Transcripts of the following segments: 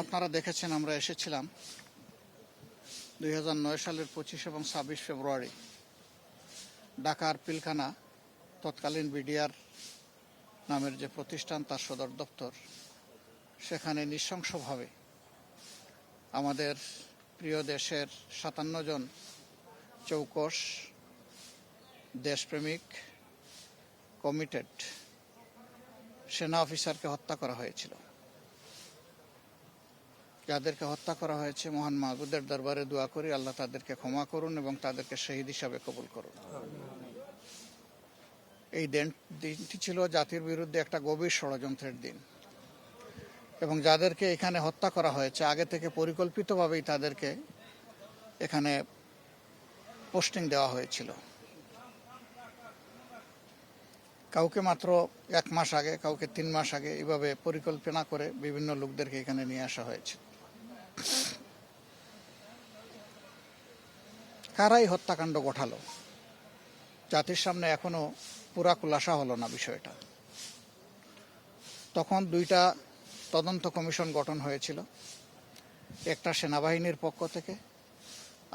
আপনারা দেখেছেন আমরা এসেছিলাম 2009 সালের 25 এবং 26 ফেব্রুয়ারি ঢাকার পিলখানা তৎকালীন বিডিআর নামের যে প্রতিষ্ঠান তার সদর দপ্তর, সেখানে নৃশংসভাবে আমাদের প্রিয় দেশের 57 জন চৌকস দেশপ্রেমিক কমিটেড সেনা অফিসারকে হত্যা করা হয়েছিল। যাদেরকে হত্যা করা হয়েছে, মহান মাহবুদের দরবারে দোয়া করি আল্লাহ তাদেরকে ক্ষমা করুন এবং তাদেরকে শহীদ হিসাবে কবুল করুন। এই দিনটি ছিল জাতির বিরুদ্ধে একটা গভীর ষড়যন্ত্রের দিন এবং যাদেরকে এখানে হত্যা করা হয়েছে আগে থেকে পরিকল্পিতভাবেই তাদেরকে এখানে পোস্টিং দেওয়া হয়েছিল। কাউকে মাত্র 1 মাস আগে, কাউকে 3 মাস আগে, এভাবে পরিকল্পনা করে বিভিন্ন লোকদেরকে এখানে নিয়ে আসা হয়েছে। কারাই হত্যাকাণ্ড ঘটালো, জাতির সামনে এখনো পুরা খুলাসা হলো না বিষয়টা। তখন 2টা তদন্ত কমিশন গঠন হয়েছিল, একটা সেনাবাহিনীর পক্ষ থেকে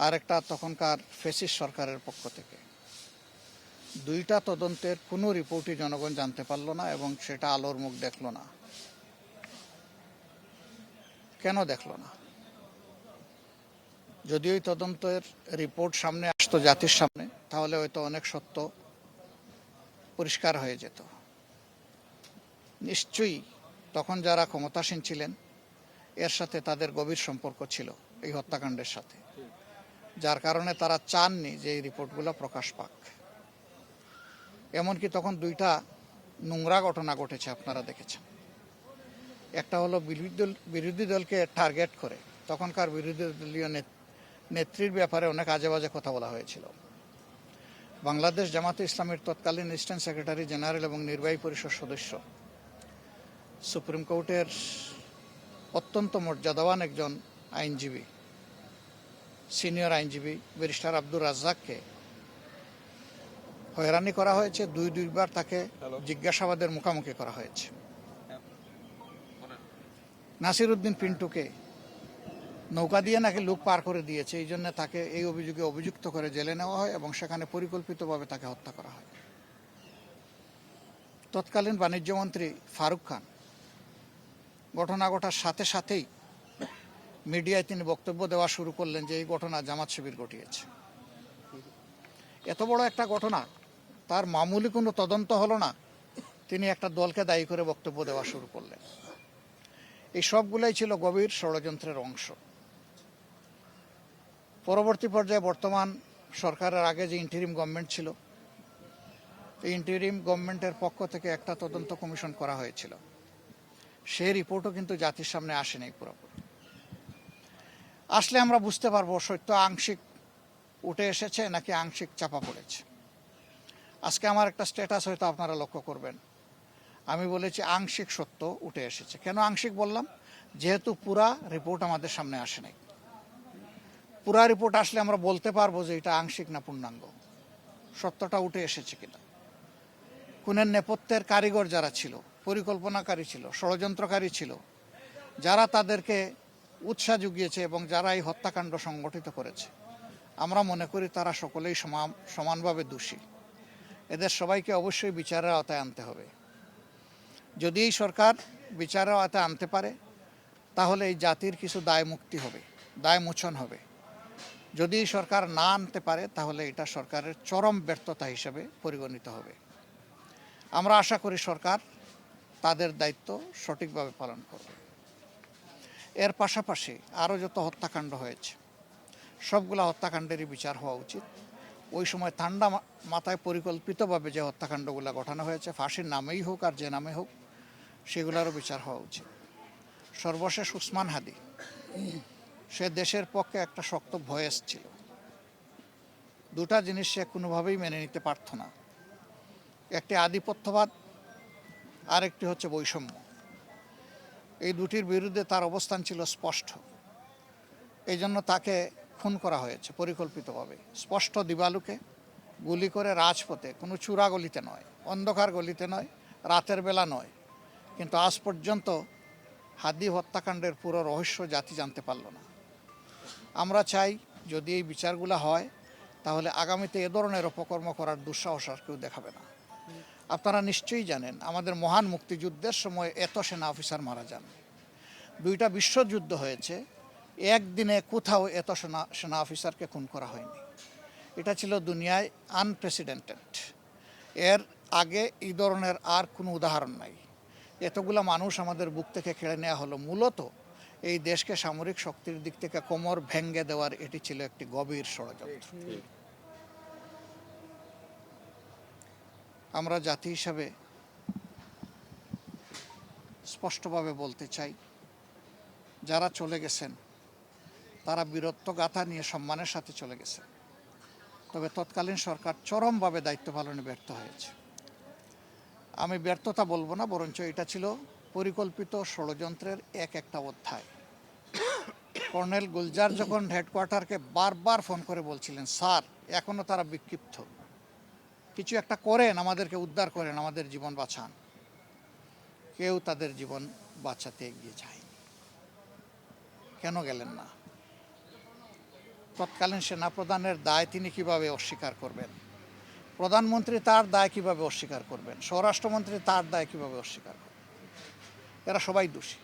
আর একটা তখনকার ফ্যাসিস্ট সরকারের পক্ষ থেকে। 2টা তদন্তের কোনো রিপোর্টই জনগণ জানতে পারল না এবং সেটা আলোর মুখ দেখল না। কেন দেখল না? যদি ওই তদন্তের রিপোর্ট সামনে আসতো জাতির সামনে, তাহলে হয়তো অনেক সত্য পরিষ্কার হয়ে যেত। নিশ্চয়ই তখন যারা ক্ষমতাসীন ছিলেন এর সাথে তাদের গভীর সম্পর্ক ছিল এই হত্যাকাণ্ডের সাথে, যার কারণে তারা চাননি যে এই রিপোর্টগুলো প্রকাশ পাক। এমনকি তখন 2টা নোংরা ঘটনা ঘটেছে, আপনারা দেখেছেন। একটা হলো বিরোধী দলকে টার্গেট করে তখনকার বিরোধী দলীয় নেত্রীর ব্যাপারে অনেক আজে বাজে কথা বলা হয়েছিল। বাংলাদেশ জামাতে ইসলামের তৎকালীন অ্যাসিস্ট্যান্ট সেক্রেটারি জেনারেল এবং নির্বাহী পরিষদ সদস্য, সুপ্রিম কোর্টের অত্যন্ত মর্যাদাবান একজন আইনজীবী, সিনিয়র আইনজীবী ব্যারিস্টার আব্দুর রাজ্জাককে হয়রানি করা হয়েছে। 2বার তাকে জিজ্ঞাসাবাদের মুখোমুখি করা হয়েছে। নাসির উদ্দিন পিন্টুকে নৌকা দিয়ে নাকি লোক পার করে দিয়েছে, এই জন্য তাকে এই অভিযোগে অভিযুক্ত করে জেলে নেওয়া হয় এবং সেখানে পরিকল্পিতভাবে তাকে হত্যা করা হয়। তৎকালীন বাণিজ্যমন্ত্রী ফারুক খান ঘটনা ঘটার সাথে সাথেই মিডিয়ায় তিনি বক্তব্য দেওয়া শুরু করলেন যে এই ঘটনা জামাত শিবির ঘটিয়েছে। এত বড় একটা ঘটনা, তার মামুলি কোনো তদন্ত হলো না, তিনি একটা দলকে দায়ী করে বক্তব্য দেওয়া শুরু করলেন। এই সবগুলাই ছিল গভীর ষড়যন্ত্রের অংশ। পরবর্তী পর্যায়ে বর্তমান সরকারের আগে যে ইন্টারিম গভর্নমেন্ট ছিল, এই ইন্টারিম গভর্নমেন্টের পক্ষ থেকে একটা তদন্ত কমিশন করা হয়েছিল। সেই রিপোর্টও কিন্তু জাতির সামনে আসেনি পুরোপুরি। আসলে আমরা বুঝতে পারবো সত্য আংশিক উঠে এসেছে নাকি আংশিক চাপা পড়েছে। আজকে আমার একটা স্ট্যাটাস হয়তো আপনারা লক্ষ্য করবেন, আমি বলেছি আংশিক সত্য উঠে এসেছে। কেন আংশিক বললাম? যেহেতু পুরা রিপোর্ট আমাদের সামনে আসে নাই। পুরা রিপোর্ট আসলে আমরা বলতে পারবো যে এটা আংশিক না পূর্ণাঙ্গ, সত্যটা উঠে এসেছে কিনা। খুনের নেপথ্যের কারিগর যারা ছিল, পরিকল্পনাকারী ছিল, ষড়যন্ত্রকারী ছিল, যারা তাদেরকে উৎসাহ জুগিয়েছে এবং যারা এই হত্যাকাণ্ড সংগঠিত করেছে, আমরা মনে করি তারা সকলেই সমানভাবে দোষী। এদের সবাইকে অবশ্যই বিচারের আওতায় আনতে হবে। যদি এই সরকার বিচারের আওতায় আনতে পারে তাহলে এই জাতির কিছু দায় মুক্তি হবে, দায় মোচন হবে। যদি এই সরকার না আনতে পারে তাহলে এটা সরকারের চরম ব্যর্থতা হিসেবে পরিগণিত হবে। আমরা আশা করি সরকার তাদের দায়িত্ব সঠিকভাবে পালন করবে। এর পাশাপাশি আরও যত হত্যাকাণ্ড হয়েছে সবগুলা হত্যাকাণ্ডেরই বিচার হওয়া উচিত। ওই সময় ঠান্ডা মাথায় পরিকল্পিতভাবে যে হত্যাকাণ্ডগুলো ঘটানো হয়েছে, ফাঁসির নামেই হোক আর যে নামে হোক, সেগুলোরও বিচার হওয়া উচিত। সর্বশেষ উসমান হাদি, সে দেশের পক্ষে একটা শক্ত ভয়েস ছিল। 2টা জিনিস সে কোনোভাবেই মেনে নিতে পারত না, একটি আধিপত্যবাদ আর একটি হচ্ছে বৈষম্য। এই 2টির বিরুদ্ধে তার অবস্থান ছিল স্পষ্ট। এই জন্য তাকে খুন করা হয়েছে পরিকল্পিতভাবে, স্পষ্ট দিবালুকে গুলি করে রাজপথে, কোনো চূড়া গলিতে নয়, অন্ধকার গলিতে নয়, রাতের বেলা নয়। কিন্তু আজ পর্যন্ত হাদি হত্যাকাণ্ডের পুরো রহস্য জাতি জানতে পারল না। আমরা চাই যদি এই বিচারগুলো হয় তাহলে আগামীতে এ ধরনের অপকর্ম করার দুঃসাহস আর কেউ দেখাবে না। আপনারা নিশ্চয়ই জানেন আমাদের মহান মুক্তিযুদ্ধের সময় এত সেনা অফিসার মারা যান। 2টা বিশ্বযুদ্ধ হয়েছে, একদিনে কোথাও এত সেনা অফিসারকে খুন করা হয়নি। এটা ছিল দুনিয়ায় আনপ্রেসিডেন্টেড। এর আগে এই ধরনের আর কোনো উদাহরণ নাই। এতগুলা মানুষ আমাদের বুক থেকে কেড়ে নেওয়া হলো মূলত এই দেশকে সামরিক শক্তির দিক থেকে কোমর ভেঙে দেওয়ার এটি ছিল একটি গভীর ষড়যন্ত্র। আমরা জাতি হিসাবে স্পষ্টভাবে বলতে চাই, যারা চলে গেছেন তারা বীরত্ব গাথা নিয়ে সম্মানের সাথে চলে গেছেন, তবে তৎকালীন সরকার চরমভাবে দায়িত্ব পালনে ব্যর্থ হয়েছে। আমি ব্যর্থতা বলবো না, বরঞ্চ এটা ছিল পরিকল্পিত ষড়যন্ত্রের একটা অধ্যায়। কর্নেল গুলজার যখন হেডকোয়ার্টারকে বারবার ফোন করে বলছিলেন, স্যার এখনও তারা বিক্ষিপ্ত, কিছু একটা করেন, আমাদেরকে উদ্ধার করেন, আমাদের জীবন বাঁচান, কেউ তাদের জীবন বাঁচাতে এগিয়ে যায়নি। কেন গেলেন না? তৎকালীন সেনাপ্রধানের দায় তিনি কিভাবে অস্বীকার করবেন? প্রধানমন্ত্রী তার দায় কিভাবে অস্বীকার করবেন? স্বরাষ্ট্রমন্ত্রী তার দায় কিভাবে অস্বীকার করবেন? এরা সবাই দোষী।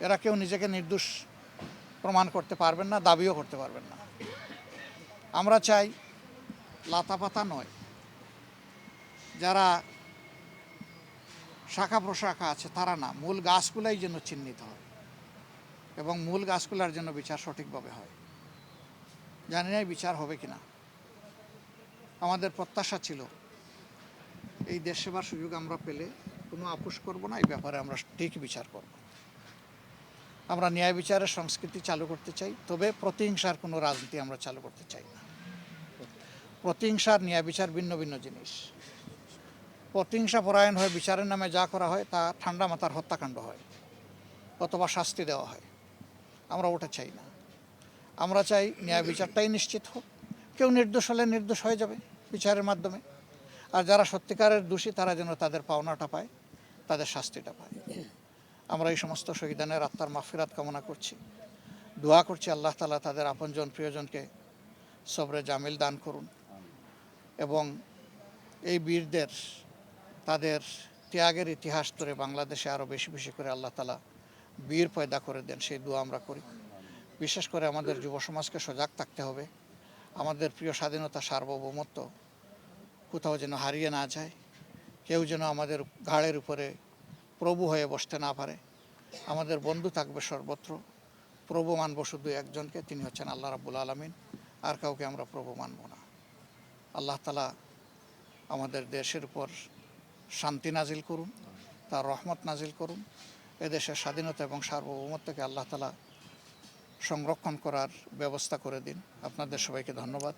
এরা কেউ নিজেকে নির্দোষ প্রমাণ করতে পারবেন না, দাবিও করতে পারবেন না। আমরা চাই লাতাপাতা নয়, যারা শাখা প্রশাখা আছে তারা না, মূল গাছগুলাই যেন চিহ্নিত হয় এবং মূল গাছগুলার জন্য বিচার সঠিকভাবে হয়। জানি না বিচার হবে কিনা। আমাদের প্রত্যাশা ছিল এই দেশ সেবার সুযোগ আমরা পেলে কোনো আপোষ করব না, এই ব্যাপারে আমরা ঠিক বিচার করব। আমরা ন্যায় বিচারের সংস্কৃতি চালু করতে চাই, তবে প্রতিহিংসার কোনো রাজনীতি আমরা চালু করতে চাই না। প্রতিহিংসার ন্যায় বিচার ভিন্ন ভিন্ন জিনিস। প্রতিহিংসা পরায়ণ হয়ে বিচারের নামে যা করা হয় তা ঠান্ডা মাথার হত্যাকাণ্ড হয় অথবা শাস্তি দেওয়া হয়। আমরা ওটা চাই না। আমরা চাই ন্যায় বিচারটাই নিশ্চিত হোক, কেউ নির্দোষ হলে নির্দোষ হয়ে যাবে বিচারের মাধ্যমে, আর যারা সত্যিকারের দোষী তারা যেন তাদের পাওনাটা পায়, তাদের শাস্তিটা পায়। আমরা এই সমস্ত শহীদানের আত্মার মাগফিরাত কামনা করছি, দোয়া করছি আল্লাহ তাআলা তাদের আপনজন প্রিয়জনকে সবরে জামিল দান করুন এবং এই বীরদের তাদের ত্যাগের ইতিহাস ধরে বাংলাদেশে আরও বেশি বেশি করে আল্লাহ তাআলা বীর পয়দা করে দেন, সেই দোয়া আমরা করি। বিশেষ করে আমাদের যুব সমাজকে সজাগ থাকতে হবে। আমাদের প্রিয় স্বাধীনতা সার্বভৌমত্ব কোথাও যেন হারিয়ে না যায়, কেউ যেন আমাদের ঘাড়ের উপরে প্রভু হয়ে বসতে না পারে। আমাদের বন্ধু থাকবে সর্বত্র, প্রভু মানব শুধু একজনকে, তিনি হচ্ছেন আল্লাহ রাব্বুল আলামিন, আর কাউকে আমরা প্রভু মানব না। আল্লাহ তাআলা আমাদের দেশের উপর শান্তি নাজিল করুন, তার রহমত নাজিল করুন। এদেশের স্বাধীনতা এবং সার্বভৌমত্বকে আল্লাহ তাআলা সংরক্ষণ করার ব্যবস্থা করে দিন। আপনাদের সবাইকে ধন্যবাদ।